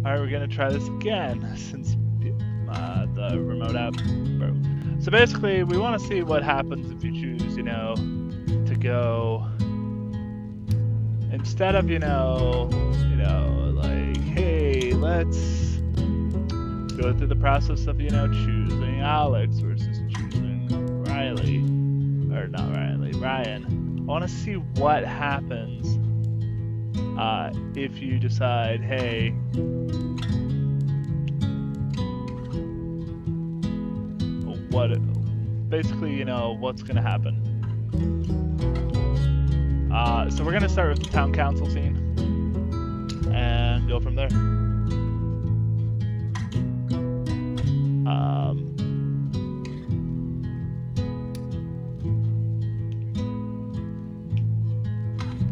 Alright, we're gonna try this again since the remote app broke. So basically, we want to see what happens if you choose, to go instead of, like, hey, let's go through the process of, choosing Alex versus choosing Riley, or not Riley, Ryan. I want to see what happens if you decide, hey, basically, what's going to happen. So we're going to start with the town council scene and go from there.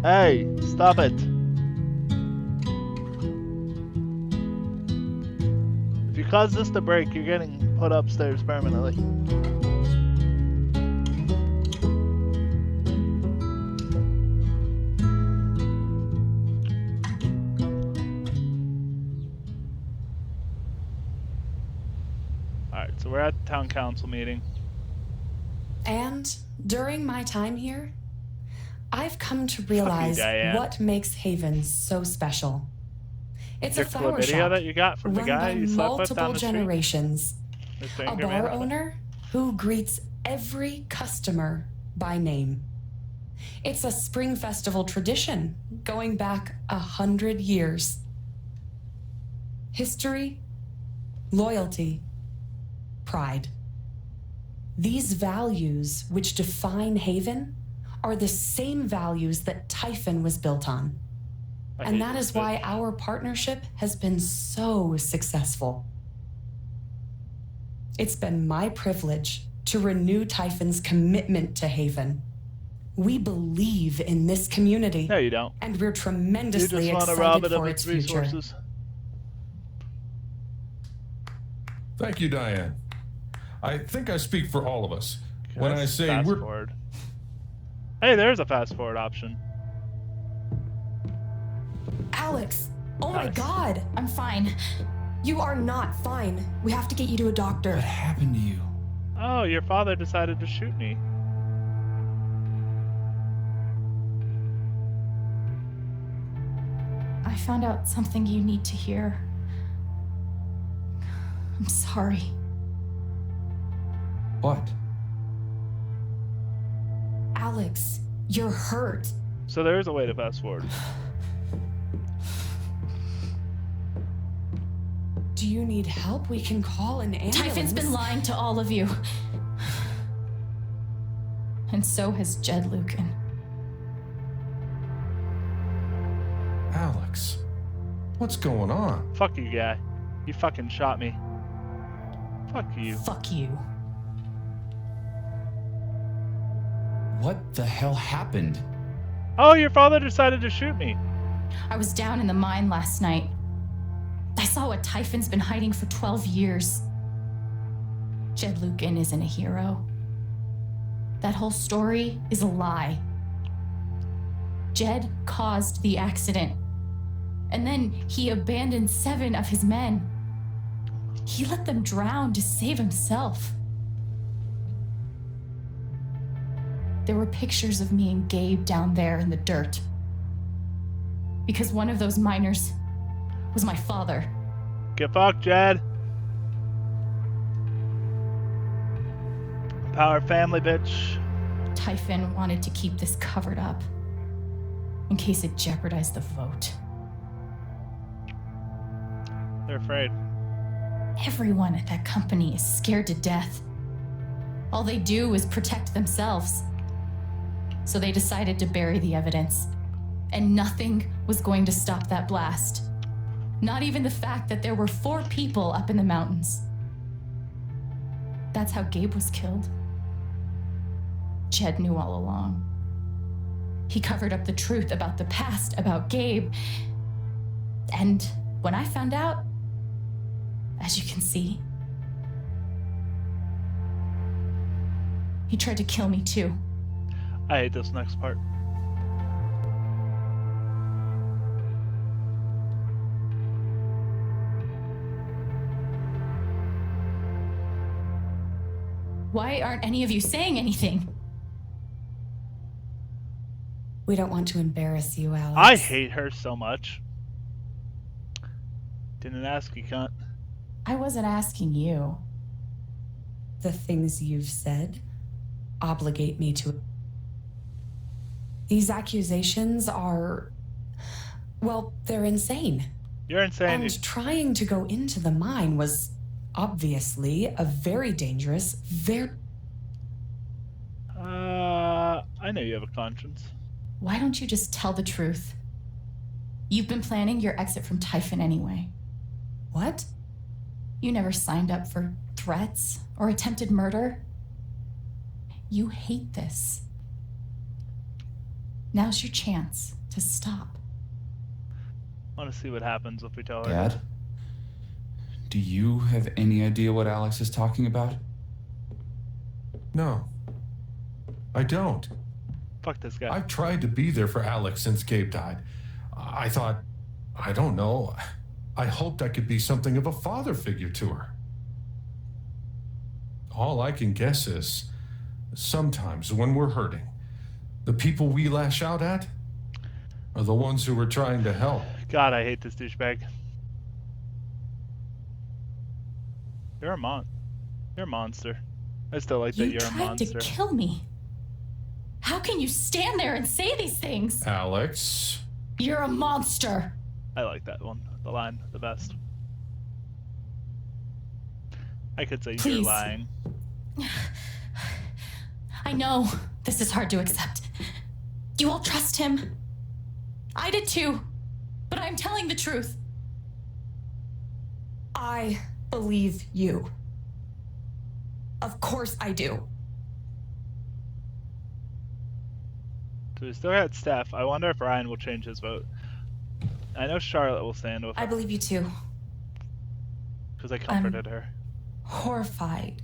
Hey, stop it. If you cause this to break, you're getting put upstairs permanently. Alright, so we're at the town council meeting. And during my time here, I've come to realize what makes Haven so special. It's a flower shop that you got from the guy you slept with down multiple the street? generations. A bar owner who greets every customer by name. It's a spring festival tradition going back 100 years. History, loyalty, pride. These values which define Haven are the same values that Typhon was built on. And that is why our partnership has been so successful. It's been my privilege to renew Typhon's commitment to Haven. We believe in this community. No, you don't. And we're tremendously you just excited rob it for of its future. Resources. Thank you, Diane. I think I speak for all of us when I say fast we're... forward. Hey, there's a fast forward option. Alex! Oh my Alex. God! I'm fine. You are not fine. We have to get you to a doctor. What happened to you? Oh, your father decided to shoot me. I found out something you need to hear. I'm sorry. What? Alex, you're hurt. So there is a way to fast forward. Do you need help? We can call an ambulance. Typhon's been lying to all of you. And so has Jed Lucan. Alex, what's going on? Fuck you, guy. You fucking shot me. Fuck you. Fuck you. What the hell happened? Oh, your father decided to shoot me. I was down in the mine last night. I saw what Typhon's been hiding for 12 years. Jed Lucan isn't a hero. That whole story is a lie. Jed caused the accident. And then he abandoned 7 of his men. He let them drown to save himself. There were pictures of me and Gabe down there in the dirt. Because one of those miners was my father. Get fucked, Jed. Power family, bitch. Typhon wanted to keep this covered up in case it jeopardized the vote. They're afraid. Everyone at that company is scared to death. All they do is protect themselves. So they decided to bury the evidence. And nothing was going to stop that blast. Not even the fact that there were 4 people up in the mountains. That's how Gabe was killed. Jed knew all along. He covered up the truth about the past, about Gabe. And when I found out, as you can see, he tried to kill me too. I hate this next part. Why aren't any of you saying anything? We don't want to embarrass you, Alex. I hate her so much. Didn't ask you, cunt. I wasn't asking you. The things you've said obligate me to. These accusations are, well, they're insane. You're insane. And trying to go into the mine was obviously a very dangerous, I know you have a conscience. Why don't you just tell the truth? You've been planning your exit from Typhon anyway. What? You never signed up for threats or attempted murder. You hate this. Now's your chance to stop. I want to see what happens if we tell her. Dad? Do you have any idea what Alex is talking about? No, I don't. Fuck this guy. I've tried to be there for Alex since Gabe died. I thought, I don't know, I hoped I could be something of a father figure to her. All I can guess is, sometimes when we're hurting, the people we lash out at are the ones who we're trying to help. God, I hate this douchebag. You're a monster. I still like that You you're a tried monster. to kill me. How can you stand there and say these things? Alex. You're a monster. I like that one. The line the best. I could say you're Please. lying. I know this is hard to accept. You all trust him. I did too. But I'm telling the truth. I believe you. Of course I do. So we still got Steph. I wonder if Ryan will change his vote. I know Charlotte will stand with I her believe you too. because I comforted her. Horrified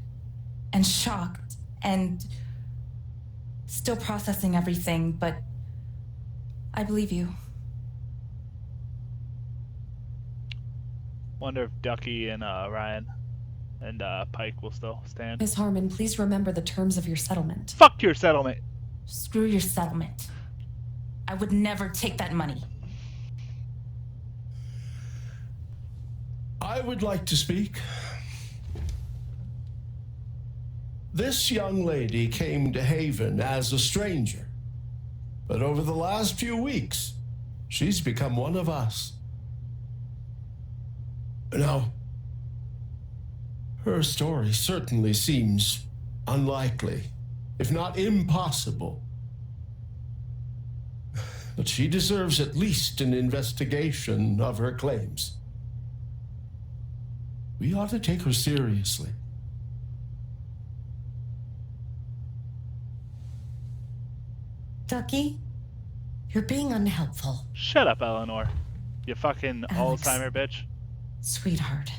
and shocked and still processing everything, but I believe you. Wonder if Ducky and Ryan and Pike will still stand. Ms. Harmon, please remember the terms of your settlement. Fuck your settlement. Screw your settlement. I would never take that money. I would like to speak. This young lady came to Haven as a stranger, but over the last few weeks, she's become one of us. Now, her story certainly seems unlikely, if not impossible. But she deserves at least an investigation of her claims. We ought to take her seriously. Ducky, you're being unhelpful. Shut up, Eleanor. You fucking Alex. Alzheimer bitch. Sweetheart.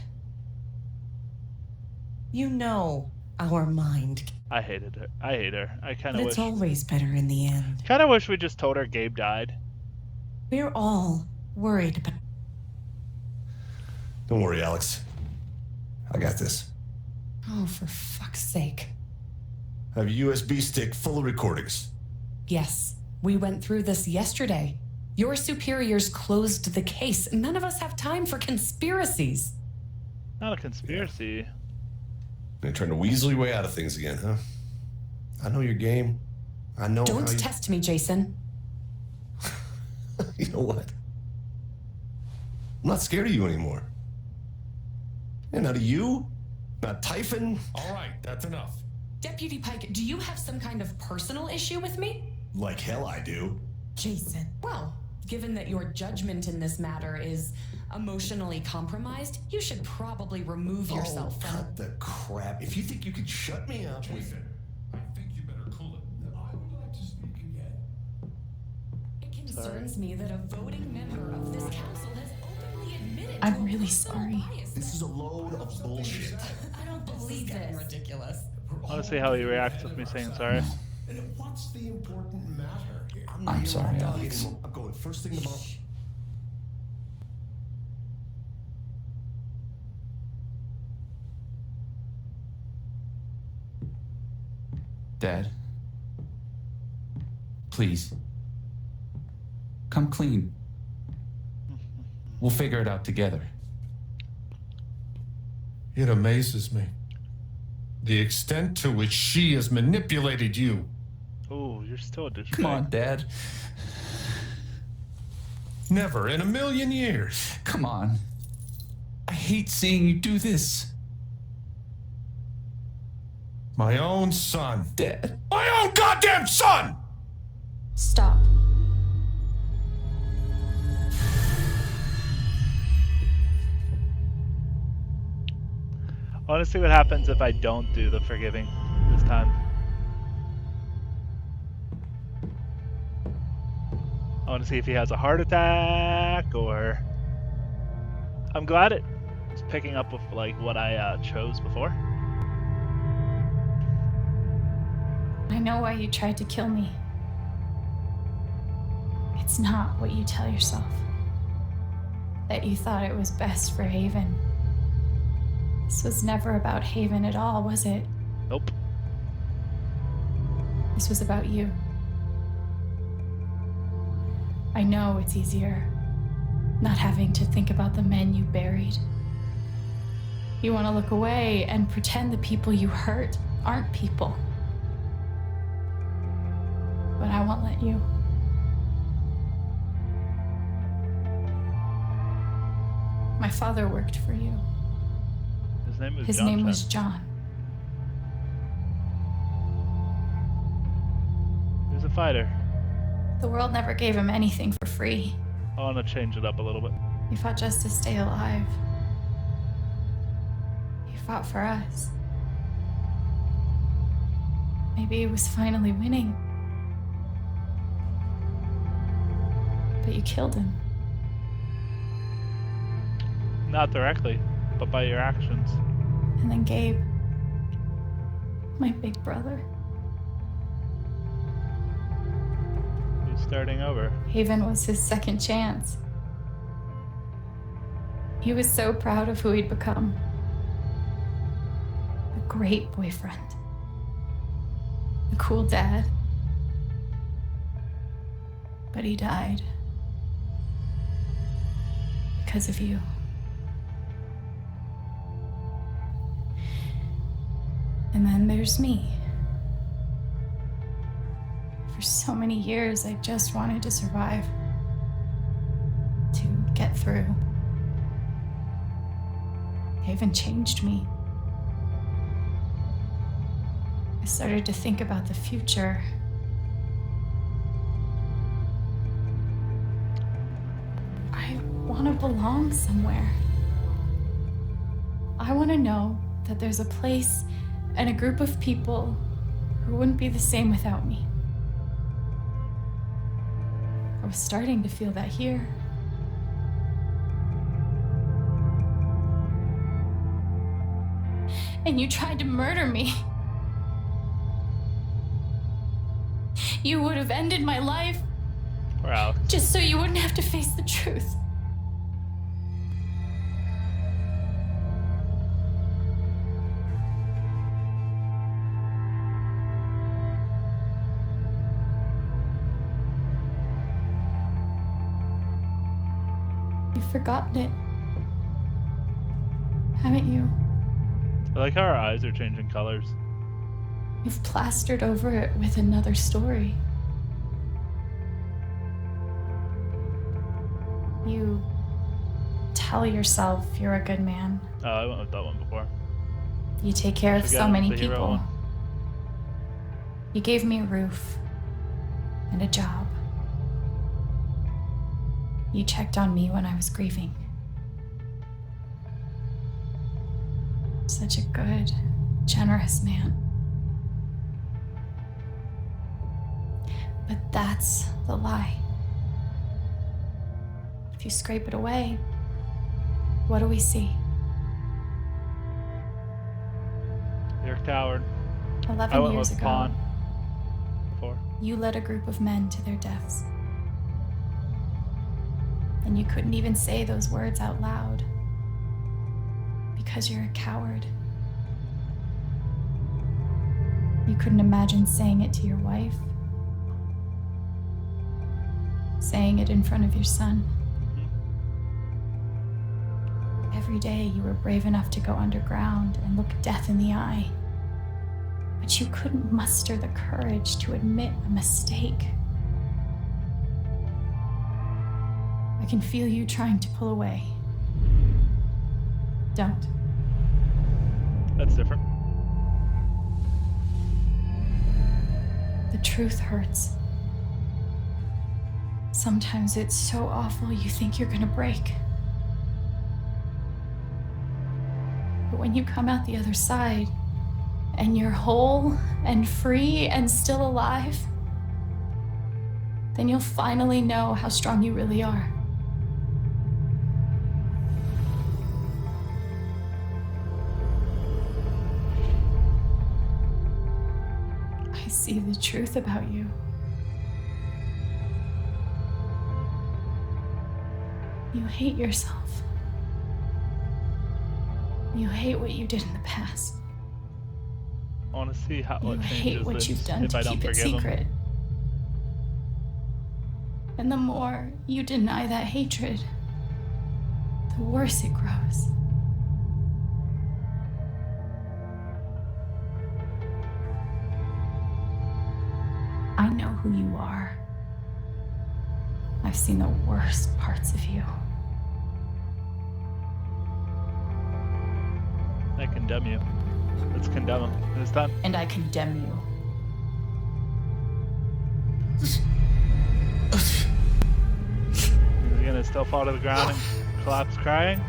You know our mind. I hated her. I hate her. I kind But of it's wish. always better in the end. Kind of wish we just told her Gabe died. We're all worried about. Don't worry, Alex. I got this. Oh, for fuck's sake. I have a USB stick full of recordings. Yes, we went through this yesterday. Your superiors closed the case. None of us have time for conspiracies. Not a conspiracy. You're trying to weasel your way out of things again, huh? I know your game. I know Don't how you... test me, Jason. You know what? I'm not scared of you anymore. And not of you, not Typhon. All right, that's enough. Deputy Pike, do you have some kind of personal issue with me? Like hell I do. Jason. Well, given that your judgment in this matter is emotionally compromised, you should probably remove yourself Oh, from... cut the crap. If you think you could shut me up... Jason, I think you better cool it. I would like to speak again. It concerns me that a voting member of this council has openly admitted I'm to a really personal sorry. bias. This is a load of bullshit. I don't believe this. Ridiculous. I want to see how he reacts with me saying sorry. And what's the important matter here? not I'm here sorry, long dog Alex. anymore. I'm going first thing tomorrow. Dad. Please. Come clean. We'll figure it out together. It amazes me. The extent to which she has manipulated you. Oh, you're still a douchebag. Come on, Dad. Never in a million years. Come on. I hate seeing you do this. My own son. Dad. My own goddamn son! Stop. I want to see what happens if I don't do the forgiving this time. I want to see if he has a heart attack or... I'm glad it's picking up with like what I chose before. I know why you tried to kill me. It's not what you tell yourself. That you thought it was best for Haven. This was never about Haven at all, was it? Nope. This was about you. I know it's easier not having to think about the men you buried. You want to look away and pretend the people you hurt aren't people. But I won't let you. My father worked for you. His name was His John. name Chen. was John. He was a fighter. The world never gave him anything for free. I want to change it up a little bit. He fought just to stay alive. He fought for us. Maybe he was finally winning. But you killed him. Not directly, but by your actions. And then Gabe, my big brother. He's starting over. Haven was his second chance. He was so proud of who he'd become. A great boyfriend. A cool dad. But he died. Because of you. And then there's me. For so many years, I just wanted to survive. To get through. Haven changed me. I started to think about the future. I want to belong somewhere. I want to know that there's a place and a group of people who wouldn't be the same without me. I was starting to feel that here. And you tried to murder me. You would have ended my life Or Alex. just so you wouldn't have to face the truth. You've forgotten it, haven't you? I like how our eyes are changing colors. You've plastered over it with another story. You tell yourself you're a good man. Oh, I went with that one before. You take care of so Again, many the hero people. one. You gave me a roof and a job. You checked on me when I was grieving. Such a good, generous man. But that's the lie. If you scrape it away, what do we see? You're a coward. 11 I went years with ago, Pawn before. you led a group of men to their deaths. And you couldn't even say those words out loud because you're a coward. You couldn't imagine saying it to your wife? Saying it in front of your son? Every day you were brave enough to go underground and look death in the eye. But you couldn't muster the courage to admit a mistake. I can feel you trying to pull away. Don't. That's different. The truth hurts. Sometimes it's so awful you think you're gonna break. But when you come out the other side, and you're whole and free and still alive, then you'll finally know how strong you really are. I see the truth about you. You hate yourself. You hate what you did in the past. I want to see how You it hate changes what this you've done if to I don't keep it forgive him. secret. And the more you deny that hatred, the worse it grows. I know who you are. I've seen the worst parts of you. I condemn you. Let's condemn him. This time. And I condemn you. Is he gonna still fall to the ground and collapse crying?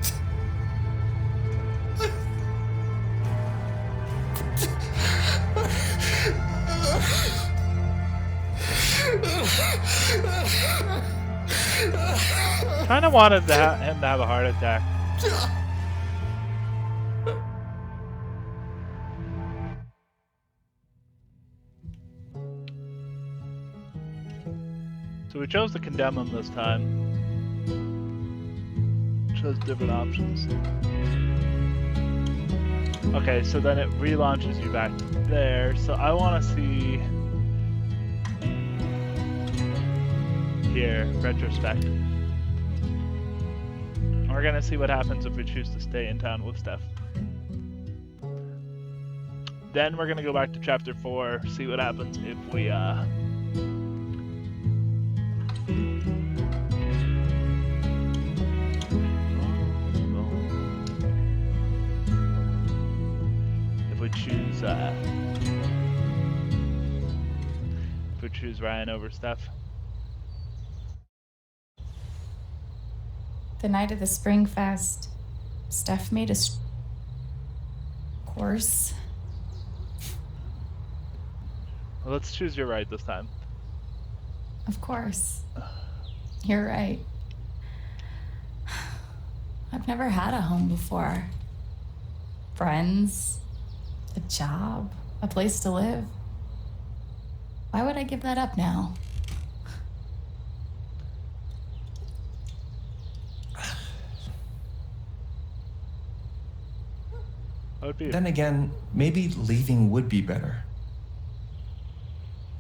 Kinda wanted him to have a heart attack. So we chose to condemn him this time. Chose different options. Okay, so then it relaunches you back there. So I want to see here, retrospect. We're gonna see what happens if we choose to stay in town with Steph. Then we're gonna go back to chapter 4, see what happens if we choose Ryan over Steph. The night of the Spring Fest, Steph made a course. Well, let's choose your right this time. Of course. You're right. I've never had a home before. Friends, a job, a place to live. Why would I give that up now? Would be. Then again, maybe leaving would be better.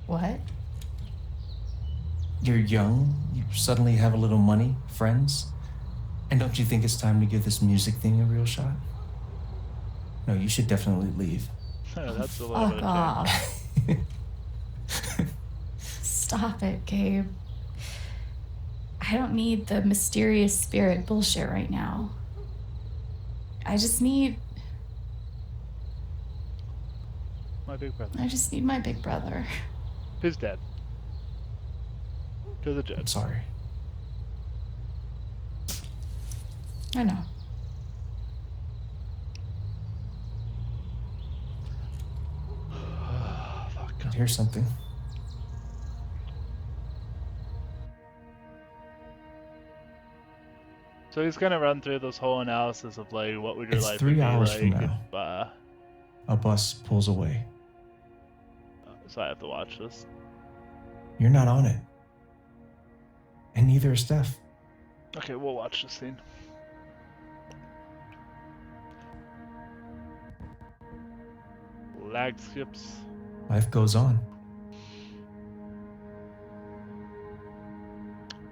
What? You're young, you suddenly have a little money, friends, and don't you think it's time to give this music thing a real shot? No, you should definitely leave. That's a little bit of off. Stop it, Gabe. I don't need the mysterious spirit bullshit right now. I just need my big brother. I just need my big brother. Who's dead? To the I'm judge. sorry. I know. Fuck. Here's something. So he's gonna run through this whole analysis of like, what would your It's life 3 be hours like from now. if, A bus pulls away. so I have to watch this. You're not on it. And neither is Steph. Okay, we'll watch this scene. Lag skips. Life goes on.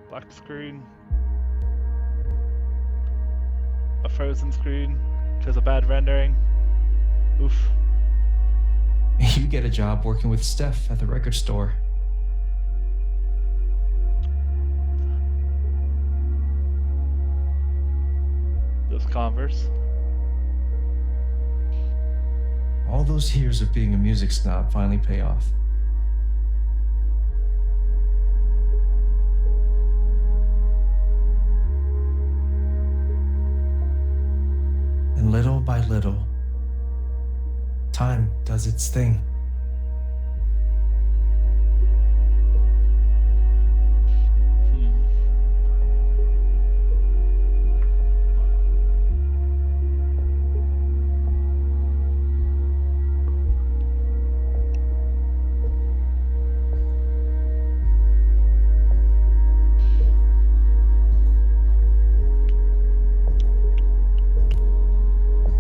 Black screen. A frozen screen because of bad rendering. Oof. You get a job working with Steph at the record store. Those Converse. All those years of being a music snob finally pay off. And little by little, time does its thing.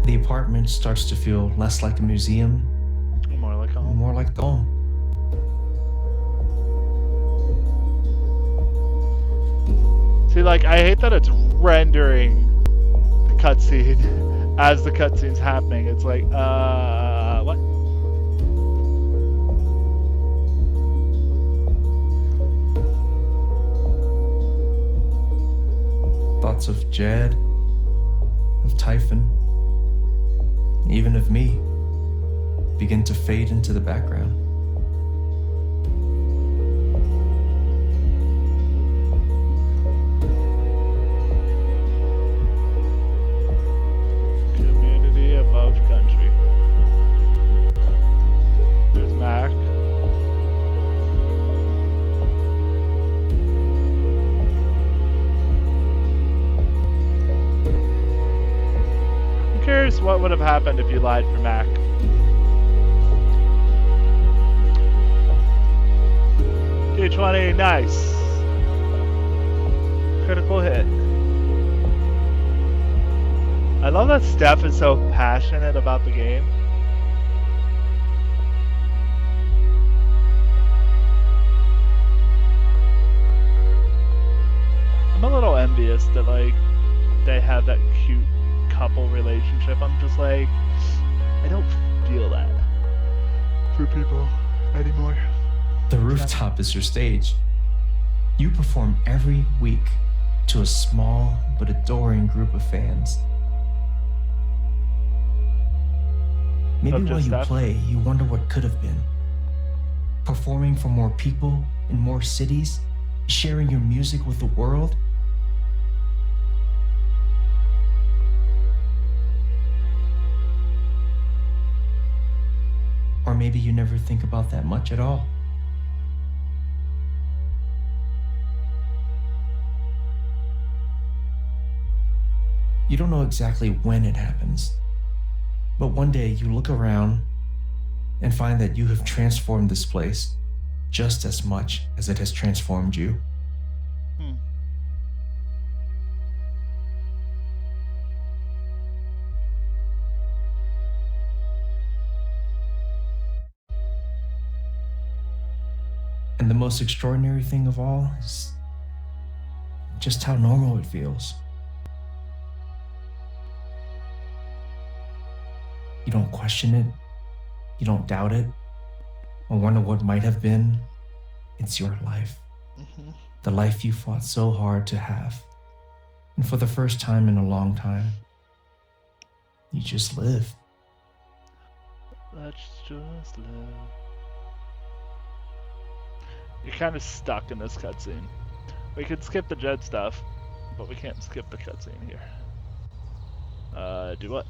The apartment starts to feel less like a museum, More like home. more like the home. See, like, I hate that it's rendering the cutscene as the cutscene's happening. It's like, what? Thoughts of Jed, of Typhon, even of me, begin to fade into the background. Community above country. There's Mac. I'm curious what would have happened if you lied for Mac. D20, nice. Critical hit. I love that Steph is so passionate about the game. I'm a little envious that, like, they have that cute couple relationship. I'm just like, I don't feel that for people anymore. The rooftop is your stage. You perform every week to a small but adoring group of fans. Maybe Of while just you Steph? play, you wonder what could have been. Performing for more people in more cities, sharing your music with the world. Or maybe you never think about that much at all. You don't know exactly when it happens, but one day you look around and find that you have transformed this place just as much as it has transformed you. And the most extraordinary thing of all is just how normal it feels. You don't question it, you don't doubt it, or wonder what might have been. It's your life. The life you fought so hard to have. And for the first time in a long time, you just live. Let's just live. You're kind of stuck in this cutscene. We could skip the Jed stuff, but we can't skip the cutscene here. Do what?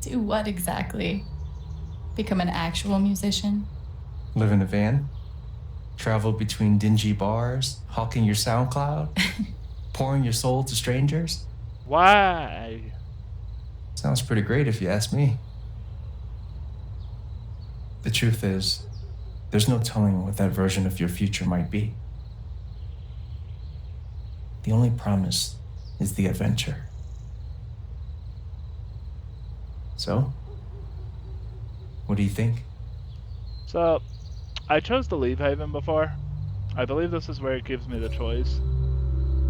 Do what exactly? Become an actual musician? Live in a van, travel between dingy bars, hawking your SoundCloud, pouring your soul to strangers. Why? Sounds pretty great if you ask me. The truth is, there's no telling what that version of your future might be. The only promise is the adventure. So, What do you think? So, I chose to leave Haven before. I believe this is where it gives me the choice.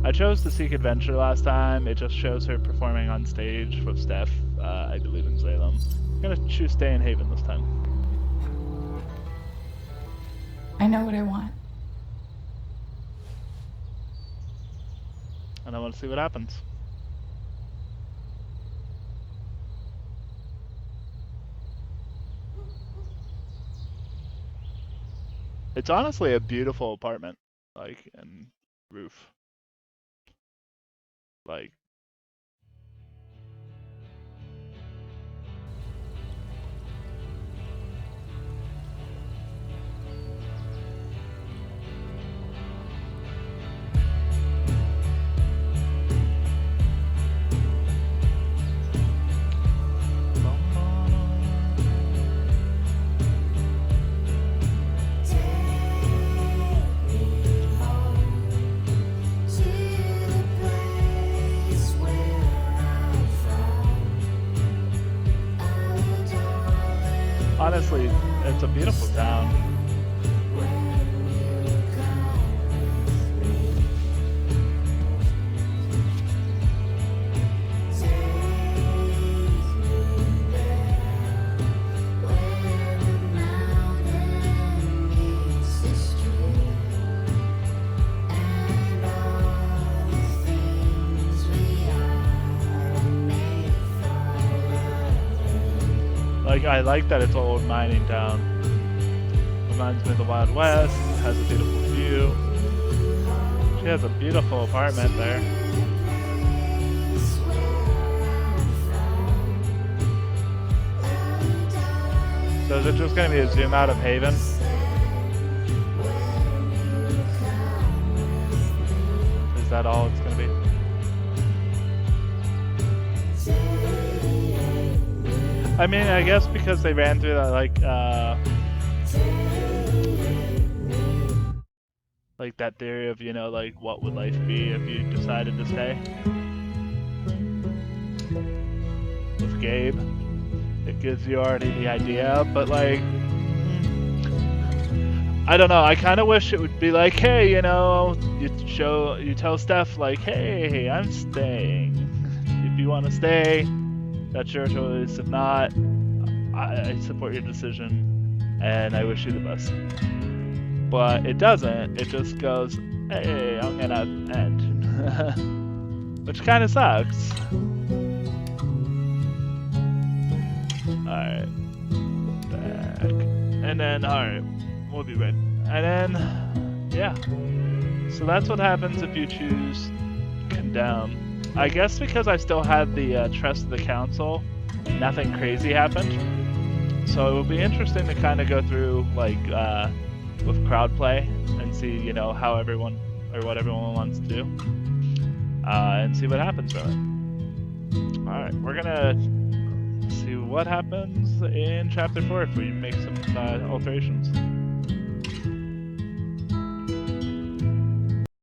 I chose to seek adventure last time. It just shows her performing on stage with Steph, I believe in Salem. I'm gonna choose stay in Haven this time. I know what I want. And I want to see what happens. It's honestly a beautiful apartment, like, and roof. Like, honestly, it's a beautiful town. Like, I like that it's an old mining town. Reminds me of the Wild West. It has a beautiful view. She has a beautiful apartment there. So is it just going to be a zoom out of Haven? Is that all it's going to be? I mean, I guess because they ran through that, like that theory of, you know, like, what would life be if you decided to stay? With Gabe, it gives you already the idea, but, like, I don't know, I kind of wish it would be like, hey, you know, you tell Steph, like, hey, I'm staying. If you want to stay, that's your choice. If not, I support your decision, and I wish you the best. But it doesn't. It just goes, hey, I'm gonna end. Which kind of sucks. Alright. Back. And then, alright. We'll be right. And then, yeah. So that's what happens if you choose Condemn. I guess because I still had the trust of the council, nothing crazy happened. So it will be interesting to kind of go through, like, with crowd play and see, you know, how everyone, or what everyone wants to do, and see what happens from it. Alright, we're gonna see what happens in Chapter 4 if we make some alterations.